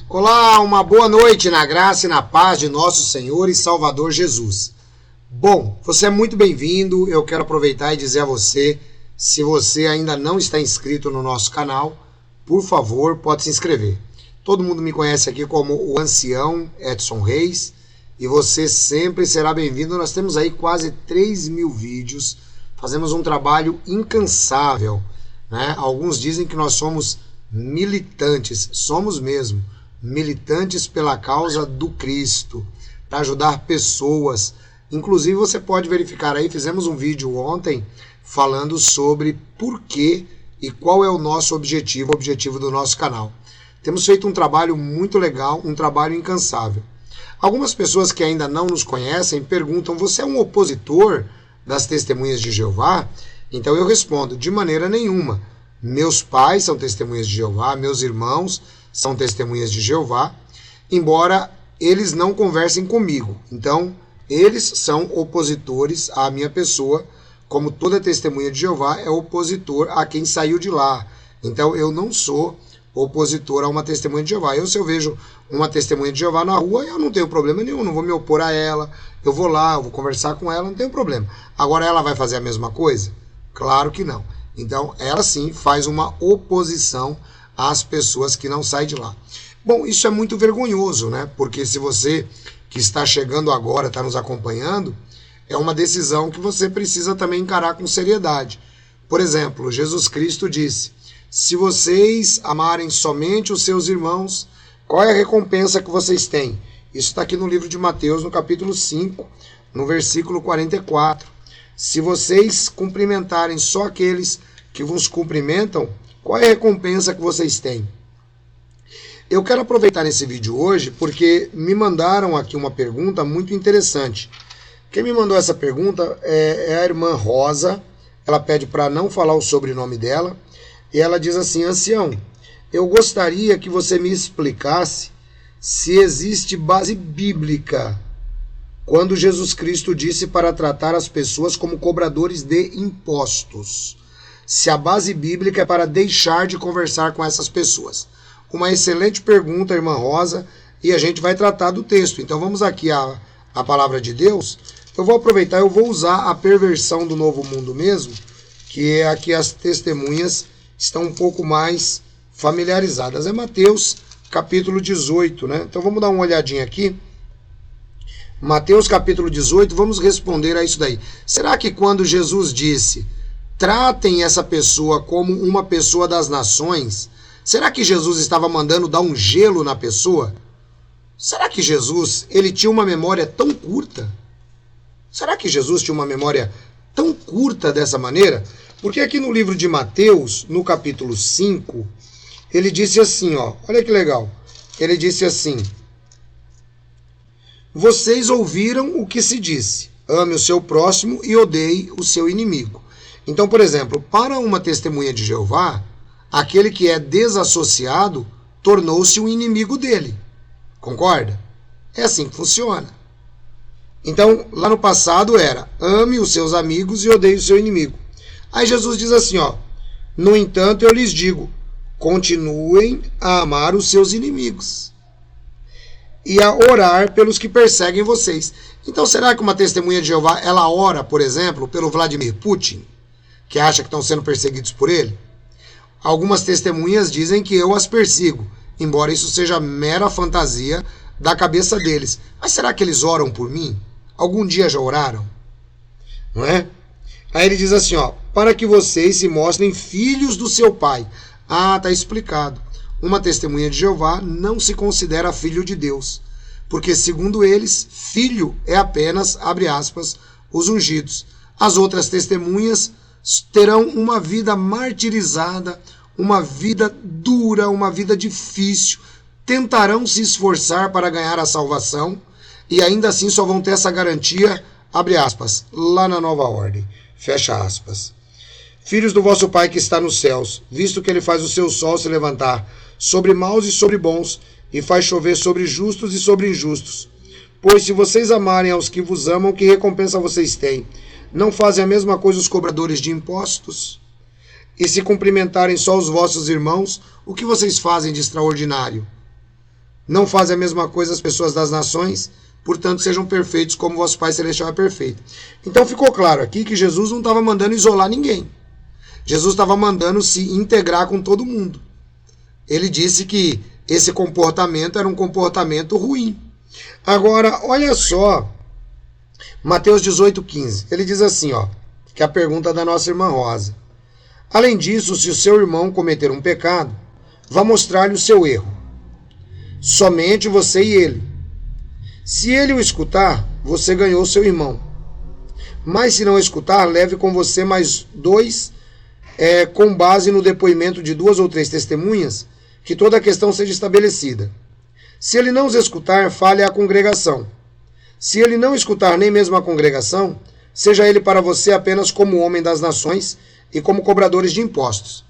Olá, uma boa noite na graça e na paz de nosso Senhor e Salvador Jesus. Bom, você é muito bem-vindo. Eu quero aproveitar e dizer a você, se você ainda não está inscrito no nosso canal, por favor, pode se inscrever. Todo mundo me conhece aqui como o ancião Edson Reis e você sempre será bem-vindo. Nós temos aí quase 3.000 vídeos, fazemos um trabalho incansável, né? Alguns dizem que nós somos militantes, somos mesmo, militantes pela causa do Cristo, para ajudar pessoas. Inclusive você pode verificar aí, fizemos um vídeo ontem falando sobre por que e qual é o nosso objetivo, o objetivo do nosso canal. Temos feito um trabalho muito legal, um trabalho incansável. Algumas pessoas que ainda não nos conhecem perguntam, você é um opositor das Testemunhas de Jeová? Então eu respondo, de maneira nenhuma. Meus pais são testemunhas de Jeová, meus irmãos são testemunhas de Jeová, embora eles não conversem comigo. Então, eles são opositores à minha pessoa, como toda testemunha de Jeová é opositor a quem saiu de lá. Então, eu não sou opositor a uma testemunha de Jeová. Se eu vejo uma testemunha de Jeová na rua, eu não tenho problema nenhum, não vou me opor a ela, eu vou lá, eu vou conversar com ela, não tenho problema. Agora, ela vai fazer a mesma coisa? Claro que não. Então, ela sim faz uma oposição às pessoas que não saem de lá. Bom, isso é muito vergonhoso, né? Porque se você que está chegando agora, está nos acompanhando, é uma decisão que você precisa também encarar com seriedade. Por exemplo, Jesus Cristo disse, se vocês amarem somente os seus irmãos, qual é a recompensa que vocês têm? Isso está aqui no livro de Mateus, no capítulo 5, no versículo 44. Se vocês cumprimentarem só aqueles que vos cumprimentam, qual é a recompensa que vocês têm? Eu quero aproveitar esse vídeo hoje porque me mandaram aqui uma pergunta muito interessante. Quem me mandou essa pergunta é a irmã Rosa. Ela pede para não falar o sobrenome dela. E ela diz assim, ancião, eu gostaria que você me explicasse se existe base bíblica quando Jesus Cristo disse para tratar as pessoas como cobradores de impostos. Se a base bíblica é para deixar de conversar com essas pessoas. Uma excelente pergunta, irmã Rosa, e a gente vai tratar do texto. Então vamos aqui à palavra de Deus. Eu vou aproveitar, eu vou usar a perversão do Novo Mundo mesmo, que é aqui as testemunhas estão um pouco mais familiarizadas. É Mateus capítulo 18, né? Então vamos dar uma olhadinha aqui. Mateus capítulo 18, vamos responder a isso daí. Será que quando Jesus disse, tratem essa pessoa como uma pessoa das nações, será que Jesus estava mandando dar um gelo na pessoa? Será que Jesus, ele tinha uma memória tão curta? Será que Jesus tinha uma memória tão curta dessa maneira? Porque aqui no livro de Mateus, no capítulo 5, ele disse assim, ó, olha que legal. Ele disse assim, vocês ouviram o que se disse, ame o seu próximo e odeie o seu inimigo. Então, por exemplo, para uma testemunha de Jeová, aquele que é desassociado tornou-se um inimigo dele. Concorda? É assim que funciona. Então, lá no passado era, ame os seus amigos e odeie o seu inimigo. Aí Jesus diz assim, ó, no entanto eu lhes digo, continuem a amar os seus inimigos e a orar pelos que perseguem vocês. Então, será que uma testemunha de Jeová, ela ora, por exemplo, pelo Vladimir Putin, que acha que estão sendo perseguidos por ele? Algumas testemunhas dizem que eu as persigo, embora isso seja mera fantasia da cabeça deles. Mas será que eles oram por mim? Algum dia já oraram? Não é? Aí ele diz assim, ó, para que vocês se mostrem filhos do seu pai. Ah, tá explicado. Uma testemunha de Jeová não se considera filho de Deus, porque segundo eles, filho é apenas, abre aspas, os ungidos. As outras testemunhas terão uma vida martirizada, uma vida dura, uma vida difícil, tentarão se esforçar para ganhar a salvação e ainda assim só vão ter essa garantia, abre aspas, lá na nova ordem, fecha aspas. Filhos do vosso Pai que está nos céus, visto que ele faz o seu sol se levantar sobre maus e sobre bons, e faz chover sobre justos e sobre injustos. Pois se vocês amarem aos que vos amam, que recompensa vocês têm? Não fazem a mesma coisa os cobradores de impostos? E se cumprimentarem só os vossos irmãos, o que vocês fazem de extraordinário? Não fazem a mesma coisa as pessoas das nações, portanto sejam perfeitos como vosso Pai Celestial é perfeito. Então ficou claro aqui que Jesus não estava mandando isolar ninguém. Jesus estava mandando se integrar com todo mundo. Ele disse que esse comportamento era um comportamento ruim. Agora, olha só, Mateus 18,15. Ele diz assim, ó, que é a pergunta da nossa irmã Rosa. Além disso, se o seu irmão cometer um pecado, vá mostrar-lhe o seu erro. Somente você e ele. Se ele o escutar, você ganhou seu irmão. Mas se não escutar, leve com você mais dois, com base no depoimento de 2 ou 3 testemunhas, que toda a questão seja estabelecida. Se ele não os escutar, fale à congregação. Se ele não escutar nem mesmo a congregação, seja ele para você apenas como homem das nações e como cobradores de impostos.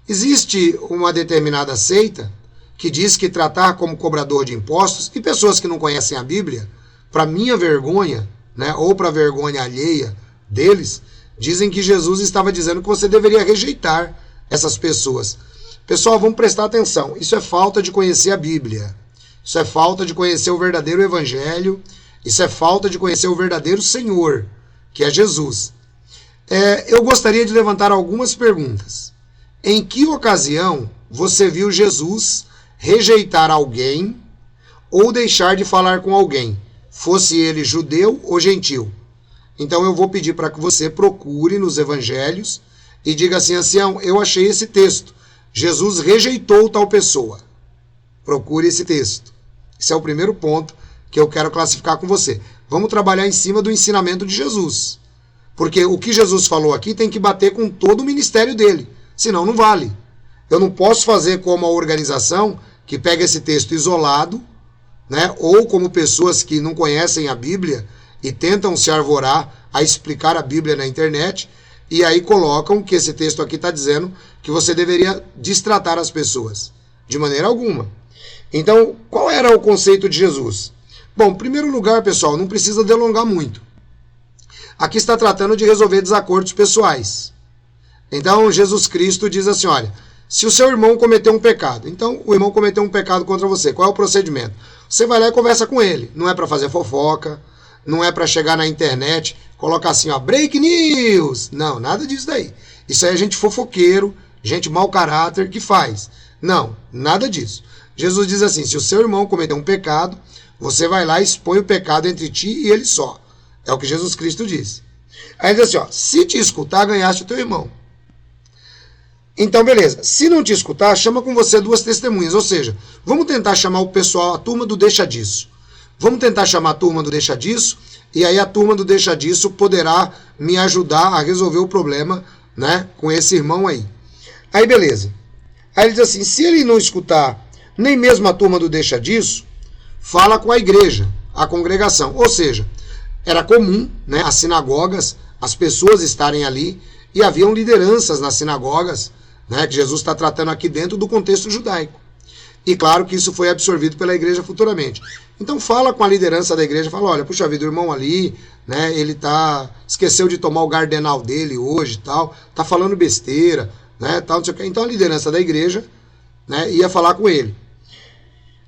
Existe uma determinada seita que diz que tratar como cobrador de impostos, e pessoas que não conhecem a Bíblia, para minha vergonha, né, ou para vergonha alheia deles, dizem que Jesus estava dizendo que você deveria rejeitar essas pessoas. Pessoal, vamos prestar atenção. Isso é falta de conhecer a Bíblia. Isso é falta de conhecer o verdadeiro Evangelho. Isso é falta de conhecer o verdadeiro Senhor, que é Jesus. Eu gostaria de levantar algumas perguntas. Em que ocasião você viu Jesus rejeitar alguém ou deixar de falar com alguém, fosse ele judeu ou gentil? Então eu vou pedir para que você procure nos evangelhos e diga assim, ancião, eu achei esse texto. Jesus rejeitou tal pessoa. Procure esse texto. Esse é o primeiro ponto que eu quero classificar com você. Vamos trabalhar em cima do ensinamento de Jesus. Porque o que Jesus falou aqui tem que bater com todo o ministério dele. Senão não vale. Eu não posso fazer como a organização que pega esse texto isolado, né, ou como pessoas que não conhecem a Bíblia e tentam se arvorar a explicar a Bíblia na internet, e aí colocam que esse texto aqui está dizendo que você deveria destratar as pessoas. De maneira alguma. Então, qual era o conceito de Jesus? Bom, em primeiro lugar, pessoal, não precisa delongar muito. Aqui está tratando de resolver desacordos pessoais. Então, Jesus Cristo diz assim, olha, se o seu irmão cometeu um pecado, então o irmão cometeu um pecado contra você, qual é o procedimento? Você vai lá e conversa com ele. Não é para fazer fofoca, não é para chegar na internet, colocar assim, ó, break news. Não, nada disso daí. Isso aí é gente fofoqueiro, gente mau caráter que faz. Não, nada disso. Jesus diz assim, se o seu irmão cometeu um pecado, você vai lá e expõe o pecado entre ti e ele só. É o que Jesus Cristo disse. Aí diz assim, ó, se te escutar, ganhaste o teu irmão. Então, beleza. Se não te escutar, chama com você 2 testemunhas. Ou seja, vamos tentar chamar o pessoal, a turma do deixa disso. Vamos tentar chamar a turma do deixa disso, e aí a turma do deixa disso poderá me ajudar a resolver o problema, né, com esse irmão aí. Aí, beleza. Aí ele diz assim, se ele não escutar nem mesmo a turma do deixa disso, fala com a igreja, a congregação. Ou seja, era comum, né, as sinagogas, as pessoas estarem ali, e haviam lideranças nas sinagogas, né, que Jesus está tratando aqui dentro do contexto judaico. E claro que isso foi absorvido pela igreja futuramente. Então fala com a liderança da igreja, fala, olha, puxa vida, o irmão ali, né, ele esqueceu de tomar o gardenal dele hoje, tal, tá falando besteira, né, tal, não sei o que. Então a liderança da igreja, né, ia falar com ele.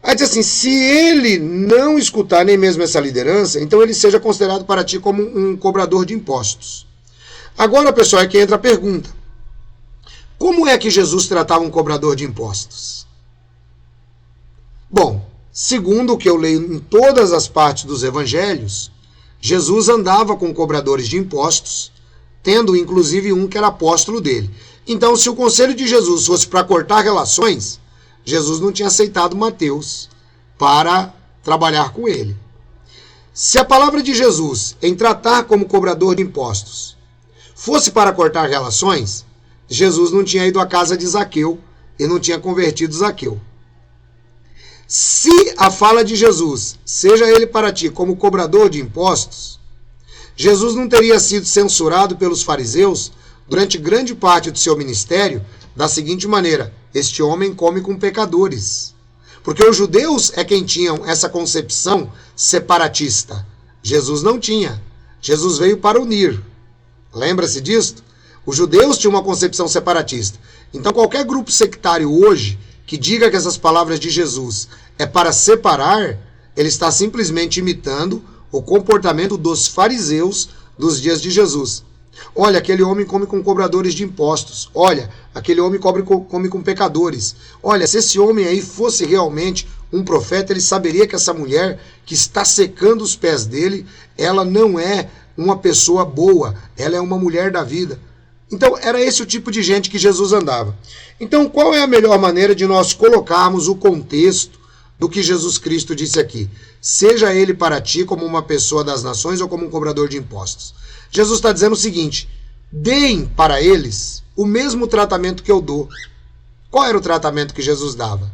Aí diz assim, se ele não escutar nem mesmo essa liderança, então ele seja considerado para ti como um cobrador de impostos. Agora, pessoal, é que entra a pergunta. Como é que Jesus tratava um cobrador de impostos? Bom, segundo o que eu leio em todas as partes dos evangelhos, Jesus andava com cobradores de impostos, tendo inclusive um que era apóstolo dele. Então, se o conselho de Jesus fosse para cortar relações, Jesus não tinha aceitado Mateus para trabalhar com ele. Se a palavra de Jesus em tratar como cobrador de impostos fosse para cortar relações, Jesus não tinha ido à casa de Zaqueu e não tinha convertido Zaqueu. Se a fala de Jesus seja ele para ti como cobrador de impostos, Jesus não teria sido censurado pelos fariseus durante grande parte do seu ministério da seguinte maneira, este homem come com pecadores. Porque os judeus é quem tinham essa concepção separatista. Jesus não tinha. Jesus veio para unir. Lembra-se disso? Os judeus tinham uma concepção separatista. Então qualquer grupo sectário hoje que diga que essas palavras de Jesus é para separar, ele está simplesmente imitando o comportamento dos fariseus dos dias de Jesus. Olha, aquele homem come com cobradores de impostos. Olha, aquele homem come com pecadores. Olha, se esse homem aí fosse realmente um profeta, ele saberia que essa mulher que está secando os pés dele, ela não é uma pessoa boa, ela é uma mulher da vida. Então, era esse o tipo de gente que Jesus andava. Então, qual é a melhor maneira de nós colocarmos o contexto do que Jesus Cristo disse aqui? Seja ele para ti como uma pessoa das nações ou como um cobrador de impostos. Jesus está dizendo o seguinte: deem para eles o mesmo tratamento que eu dou. Qual era o tratamento que Jesus dava?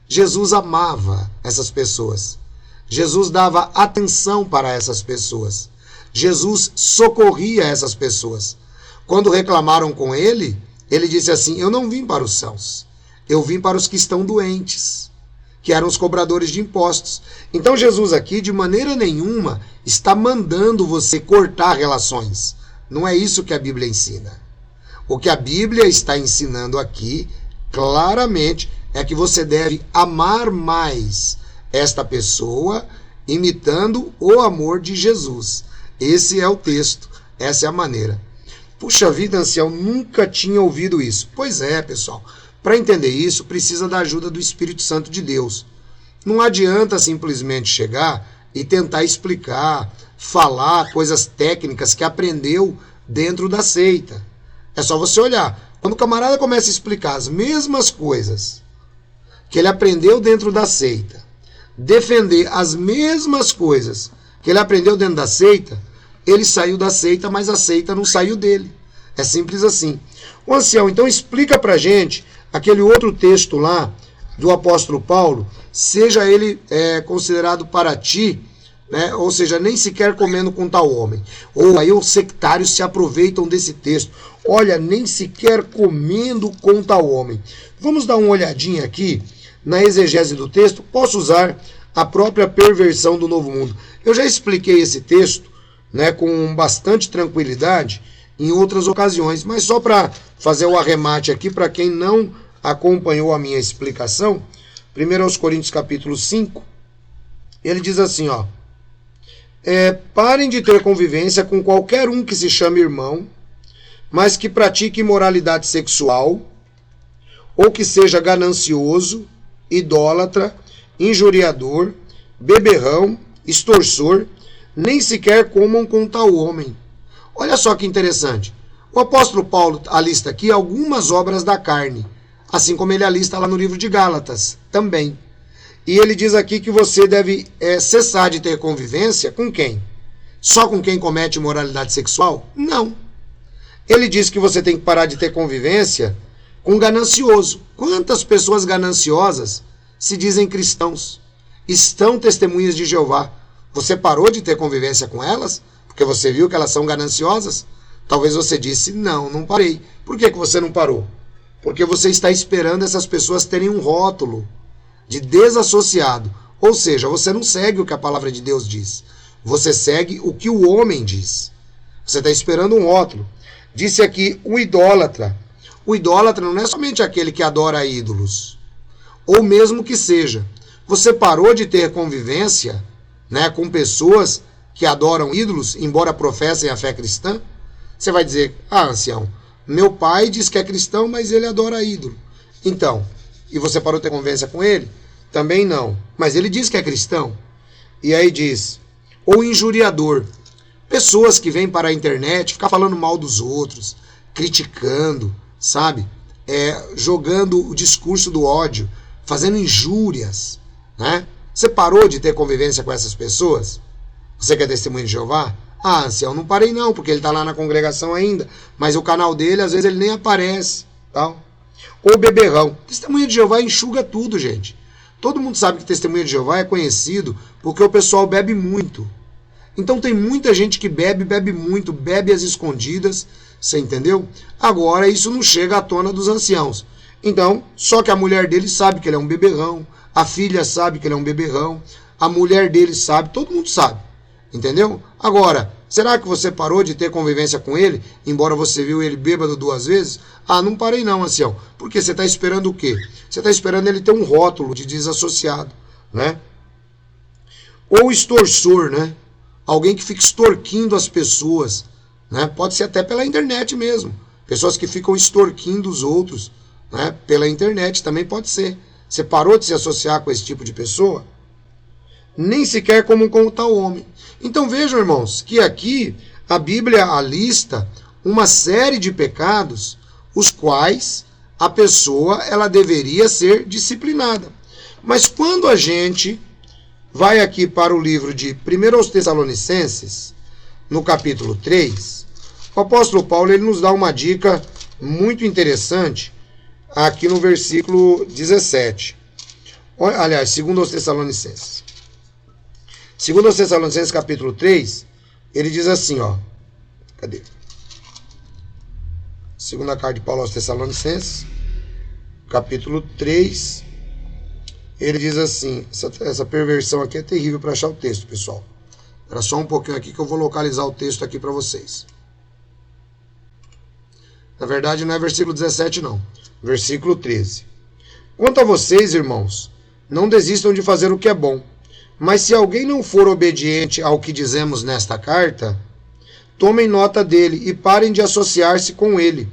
Jesus amava essas pessoas. Jesus dava atenção para essas pessoas. Jesus socorria essas pessoas. Quando reclamaram com ele, ele disse assim: eu não vim para os sãos, eu vim para os que estão doentes, que eram os cobradores de impostos. Então Jesus aqui, de maneira nenhuma, está mandando você cortar relações. Não é isso que a Bíblia ensina. O que a Bíblia está ensinando aqui, claramente, é que você deve amar mais esta pessoa, imitando o amor de Jesus. Esse é o texto, essa é a maneira. Puxa vida, ancião, nunca tinha ouvido isso. Pois é, pessoal. Para entender isso, precisa da ajuda do Espírito Santo de Deus. Não adianta simplesmente chegar e tentar explicar, falar coisas técnicas que aprendeu dentro da seita. É só você olhar. Quando o camarada começa a explicar as mesmas coisas que ele aprendeu dentro da seita, defender as mesmas coisas que ele aprendeu dentro da seita, ele saiu da seita, mas a seita não saiu dele. É simples assim. Ô ancião, então explica pra gente aquele outro texto lá do apóstolo Paulo, seja ele considerado para ti, né? Ou seja, nem sequer comendo com tal homem. Ou aí os sectários se aproveitam desse texto. Olha, nem sequer comendo com tal homem. Vamos dar uma olhadinha aqui na exegese do texto. Posso usar a própria perversão do Novo Mundo. Eu já expliquei esse texto, né, com bastante tranquilidade em outras ocasiões, mas só para fazer o arremate aqui, para quem não acompanhou a minha explicação, 1 Coríntios capítulo 5, ele diz assim, ó, parem de ter convivência com qualquer um que se chame irmão, mas que pratique imoralidade sexual, ou que seja ganancioso, idólatra, injuriador, beberrão, extorsor, nem sequer comam com tal homem. Olha só que interessante. O apóstolo Paulo alista aqui algumas obras da carne, assim como ele alista lá no livro de Gálatas também. E ele diz aqui que você deve cessar de ter convivência com quem? Só com quem comete imoralidade sexual? Não. Ele diz que você tem que parar de ter convivência com ganancioso. Quantas pessoas gananciosas se dizem cristãos? Estão testemunhas de Jeová. Você parou de ter convivência com elas? Porque você viu que elas são gananciosas? Talvez você disse, não parei. Por que você não parou? Porque você está esperando essas pessoas terem um rótulo de desassociado. Ou seja, você não segue o que a palavra de Deus diz. Você segue o que o homem diz. Você está esperando um rótulo. Disse aqui o idólatra. O idólatra não é somente aquele que adora ídolos. Ou mesmo que seja. Você parou de ter convivência, né, com pessoas que adoram ídolos, embora professem a fé cristã? Você vai dizer, ancião, meu pai diz que é cristão, mas ele adora ídolo. Então, e você parou de ter convivência com ele? Também não. Mas ele diz que é cristão. E aí diz, ou injuriador. Pessoas que vêm para a internet ficar falando mal dos outros, criticando, sabe? Jogando o discurso do ódio, fazendo injúrias, né? Você parou de ter convivência com essas pessoas? Você quer testemunho de Jeová? Ancião, não parei não, porque ele está lá na congregação ainda, mas o canal dele, às vezes, ele nem aparece, tal. Ou beberrão. Testemunho de Jeová enxuga tudo, gente. Todo mundo sabe que testemunho de Jeová é conhecido porque o pessoal bebe muito. Então tem muita gente que bebe muito, bebe às escondidas, você entendeu? Agora isso não chega à tona dos anciãos. Então, só que a mulher dele sabe que ele é um beberrão, a filha sabe que ele é um beberrão, a mulher dele sabe, todo mundo sabe. Entendeu? Agora, será que você parou de ter convivência com ele, embora você viu ele bêbado 2 vezes? Ah, não parei não, ancião. Porque você está esperando o quê? Você está esperando ele ter um rótulo de desassociado, né? Ou extorsor, né? Alguém que fica extorquindo as pessoas, né? Pode ser até pela internet mesmo. Pessoas que ficam extorquindo os outros, né? Pela internet também pode ser. Você parou de se associar com esse tipo de pessoa? Nem sequer como com tal homem. Então vejam, irmãos, que aqui a Bíblia alista uma série de pecados os quais a pessoa ela deveria ser disciplinada. Mas quando a gente vai aqui para o livro de 1 aos Tessalonicenses, no capítulo 3, o apóstolo Paulo ele nos dá uma dica muito interessante aqui no versículo 17. Aliás, 2 aos Tessalonicenses. 2 aos Tessalonicenses, capítulo 3, ele diz assim, ó. Cadê? Segunda carta de Paulo aos Tessalonicenses, capítulo 3, ele diz assim, essa perversão aqui é terrível para achar o texto, pessoal. Espera só um pouquinho aqui que eu vou localizar o texto aqui para vocês. Na verdade não é versículo 17 não, versículo 13. Quanto a vocês, irmãos, não desistam de fazer o que é bom, mas se alguém não for obediente ao que dizemos nesta carta, tomem nota dele e parem de associar-se com ele,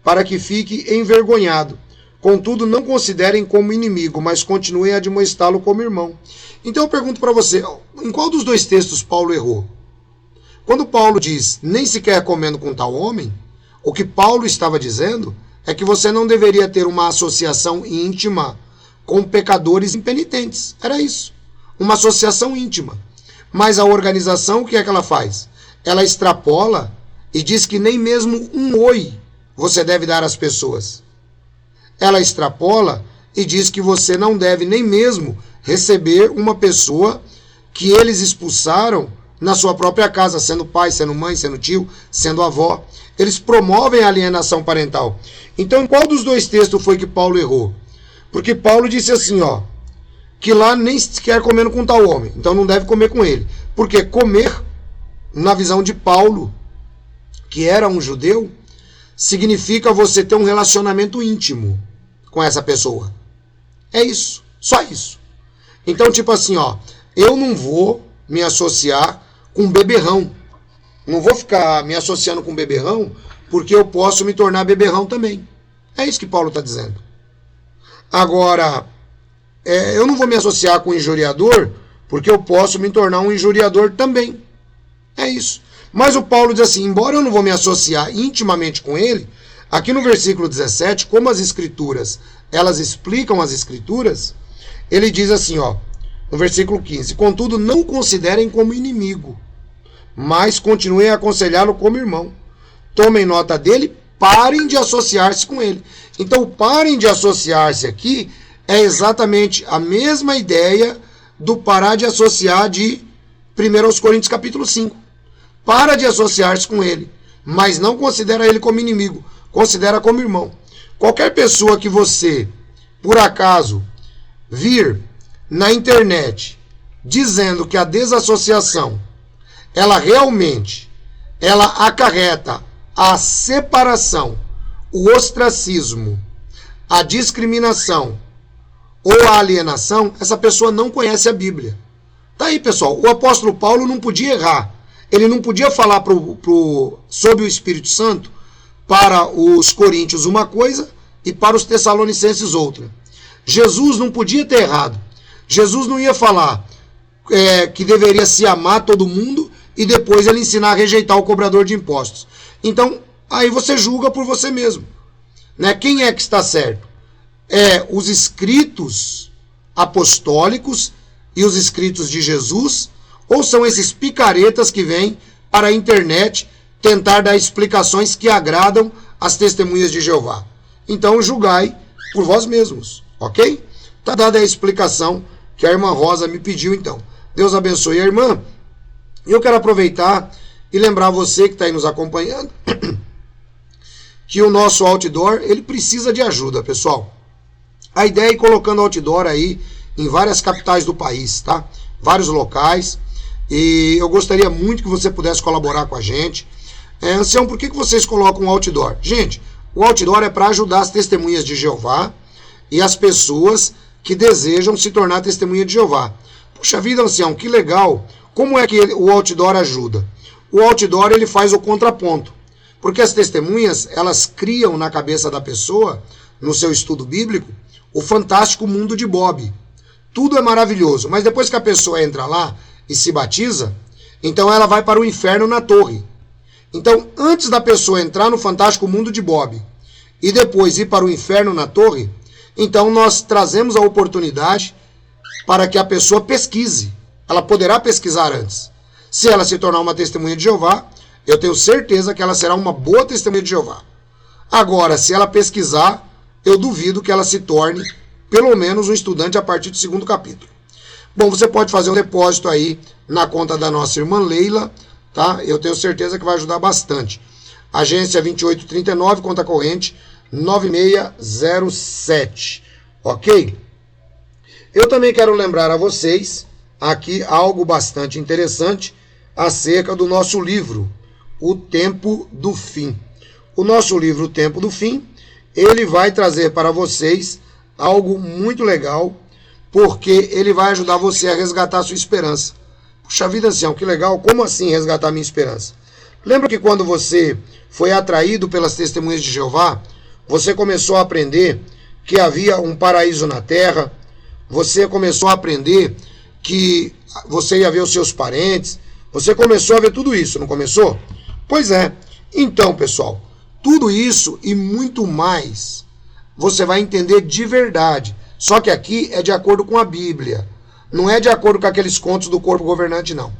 para que fique envergonhado. Contudo, não considerem como inimigo, mas continuem a admoestá-lo como irmão. Então eu pergunto para você, em qual dos 2 textos Paulo errou? Quando Paulo diz, nem sequer comendo com tal homem, o que Paulo estava dizendo é que você não deveria ter uma associação íntima com pecadores impenitentes. Era isso. Uma associação íntima. Mas a organização, o que é que ela faz? Ela extrapola e diz que nem mesmo um oi você deve dar às pessoas. Ela extrapola e diz que você não deve nem mesmo receber uma pessoa que eles expulsaram na sua própria casa, sendo pai, sendo mãe, sendo tio, sendo avó. Eles promovem a alienação parental. Então, em qual dos 2 textos foi que Paulo errou? Porque Paulo disse assim, ó, que lá nem sequer comendo com tal homem, então não deve comer com ele. Porque comer, na visão de Paulo, que era um judeu, significa você ter um relacionamento íntimo com essa pessoa. É isso, só isso. Então, tipo assim, ó, eu não vou me associar com beberrão. Não vou ficar me associando com beberrão, porque eu posso me tornar beberrão também. É isso que Paulo está dizendo. Agora, eu não vou me associar com injuriador, porque eu posso me tornar um injuriador também. É isso. Mas o Paulo diz assim, embora eu não vou me associar intimamente com ele, aqui no versículo 17, como as escrituras, elas explicam as escrituras, ele diz assim, ó, no versículo 15, contudo, não o considerem como inimigo, mas continuem a aconselhá-lo como irmão. Tomem nota dele, parem de associar-se com ele. Então, parem de associar-se aqui é exatamente a mesma ideia do parar de associar de 1 aos Coríntios capítulo 5. Para de associar-se com ele, mas não considera ele como inimigo, considera como irmão. Qualquer pessoa que você, por acaso, vir na internet dizendo que a desassociação, ela realmente, ela acarreta a separação, o ostracismo, a discriminação ou a alienação, essa pessoa não conhece a Bíblia. Tá aí, pessoal, o apóstolo Paulo não podia errar. Ele não podia falar sobre o Espírito Santo para os coríntios uma coisa e para os tessalonicenses outra. Jesus não podia ter errado. Jesus não ia falar que deveria se amar todo mundo e depois ele ensinar a rejeitar o cobrador de impostos. Então, aí você julga por você mesmo. Né? Quem é que está certo? Os escritos apostólicos e os escritos de Jesus, ou são esses picaretas que vêm para a internet tentar dar explicações que agradam as testemunhas de Jeová? Então julgai por vós mesmos, ok? Está dada a explicação que a irmã Rosa me pediu então. Deus abençoe a irmã. Eu quero aproveitar e lembrar você que está aí nos acompanhando que o nosso outdoor, ele precisa de ajuda, pessoal. A ideia é ir colocando outdoor aí em várias capitais do país, tá? Vários locais. E eu gostaria muito que você pudesse colaborar com a gente. Ancião, por que vocês colocam o outdoor? Gente, o outdoor é para ajudar as testemunhas de Jeová e as pessoas que desejam se tornar testemunha de Jeová. Puxa vida, ancião, que legal. Como é que o outdoor ajuda? O outdoor ele faz o contraponto. Porque as testemunhas, elas criam na cabeça da pessoa, no seu estudo bíblico, o fantástico mundo de Bob. Tudo é maravilhoso, mas depois que a pessoa entra lá e se batiza, então ela vai para o inferno na torre. Então, antes da pessoa entrar no fantástico mundo de Bob e depois ir para o inferno na torre, então nós trazemos a oportunidade para que a pessoa pesquise. Ela poderá pesquisar antes. Se ela se tornar uma testemunha de Jeová, eu tenho certeza que ela será uma boa testemunha de Jeová. Agora, se ela pesquisar, eu duvido que ela se torne, pelo menos, um estudante a partir do 2º capítulo. Bom, você pode fazer um depósito aí na conta da nossa irmã Leila, tá? Eu tenho certeza que vai ajudar bastante. Agência 2839, conta corrente 9607, ok? Eu também quero lembrar a vocês aqui algo bastante interessante acerca do nosso livro, O Tempo do Fim. O nosso livro, O Tempo do Fim, ele vai trazer para vocês algo muito legal, porque ele vai ajudar você a resgatar a sua esperança. Puxa vida, ancião, que legal, como assim resgatar a minha esperança? Lembra que quando você foi atraído pelas testemunhas de Jeová, você começou a aprender que havia um paraíso na terra, você começou a aprender que você ia ver os seus parentes, você começou a ver tudo isso, não começou? Pois é. Então, pessoal, tudo isso e muito mais você vai entender de verdade. Só que aqui é de acordo com a Bíblia. Não é de acordo com aqueles contos do corpo governante, não.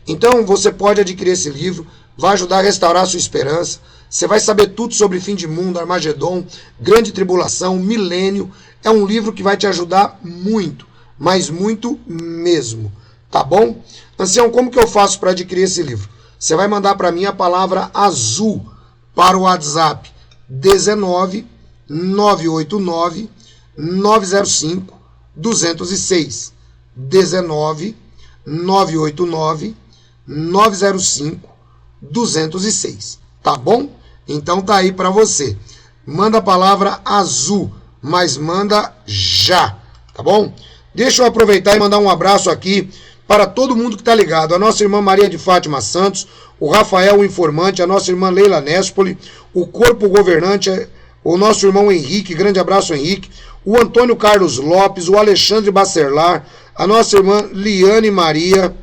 Então, você pode adquirir esse livro, vai ajudar a restaurar a sua esperança. Você vai saber tudo sobre fim de mundo, Armagedon, grande tribulação, milênio. É um livro que vai te ajudar muito, mas muito mesmo. Tá bom? Ancião, como que eu faço para adquirir esse livro? Você vai mandar para mim a palavra azul para o WhatsApp 19 989 905 206. 19 989 905 206. Tá bom? Então tá aí para você. Manda a palavra azul, mas manda já. Tá bom? Deixa eu aproveitar e mandar um abraço aqui para todo mundo que está ligado. A nossa irmã Maria de Fátima Santos, o Rafael, o informante, a nossa irmã Leila Nespoli, o corpo governante, o nosso irmão Henrique, grande abraço Henrique, o Antônio Carlos Lopes, o Alexandre Bacerlar, a nossa irmã Liane Maria,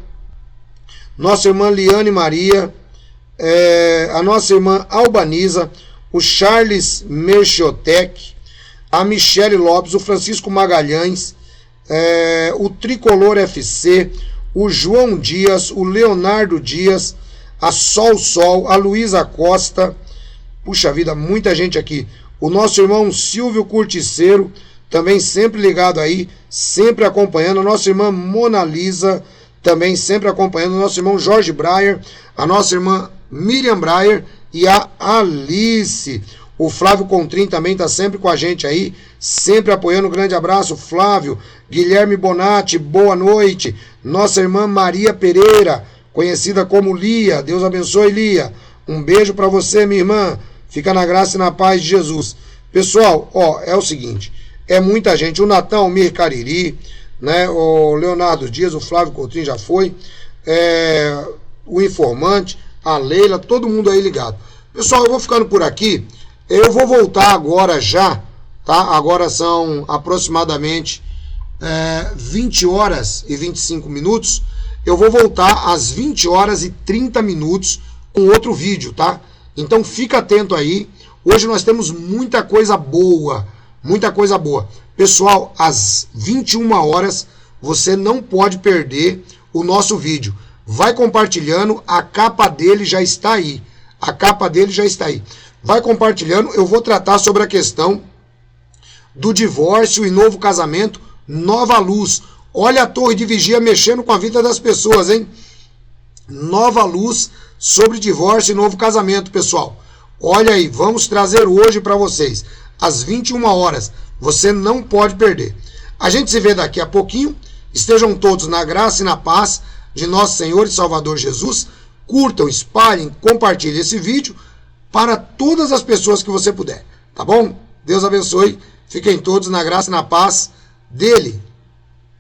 a nossa irmã Albaniza, o Charles Merchiotec, a Michele Lopes, o Francisco Magalhães, o Tricolor FC, o João Dias, o Leonardo Dias, a Sol, a Luísa Costa, puxa vida, muita gente aqui, o nosso irmão Silvio Curticeiro, também sempre ligado aí, sempre acompanhando, a nossa irmã Mona Lisa, também sempre acompanhando, o nosso irmão Jorge Breyer, a nossa irmã Miriam Breyer e a Alice. O Flávio Contrim também está sempre com a gente aí, sempre apoiando. Um grande abraço, Flávio. Guilherme Bonatti, boa noite. Nossa irmã Maria Pereira, conhecida como Lia. Deus abençoe, Lia. Um beijo para você, minha irmã. Fica na graça e na paz de Jesus. Pessoal, é o seguinte, é muita gente. O Natão, o Mir Cariri, né? O Leonardo Dias, o Flávio Contrim já foi. O informante, a Leila, todo mundo aí ligado. Pessoal, eu vou ficando por aqui. Eu vou voltar agora já, tá? Agora são aproximadamente 20 horas e 25 minutos. Eu vou voltar às 20 horas e 30 minutos com outro vídeo, tá? Então fica atento aí. Hoje nós temos muita coisa boa, muita coisa boa. Pessoal, às 21 horas você não pode perder o nosso vídeo. Vai compartilhando, a capa dele já está aí. A capa dele já está aí. Vai compartilhando, eu vou tratar sobre a questão do divórcio e novo casamento, nova luz. Olha a torre de vigia mexendo com a vida das pessoas, hein? Nova luz sobre divórcio e novo casamento, pessoal. Olha aí, vamos trazer hoje para vocês, às 21 horas. Você não pode perder. A gente se vê daqui a pouquinho. Estejam todos na graça e na paz. de nosso Senhor e Salvador Jesus, curtam, espalhem, compartilhem esse vídeo para todas as pessoas que você puder, tá bom? Deus abençoe, fiquem todos na graça e na paz dele.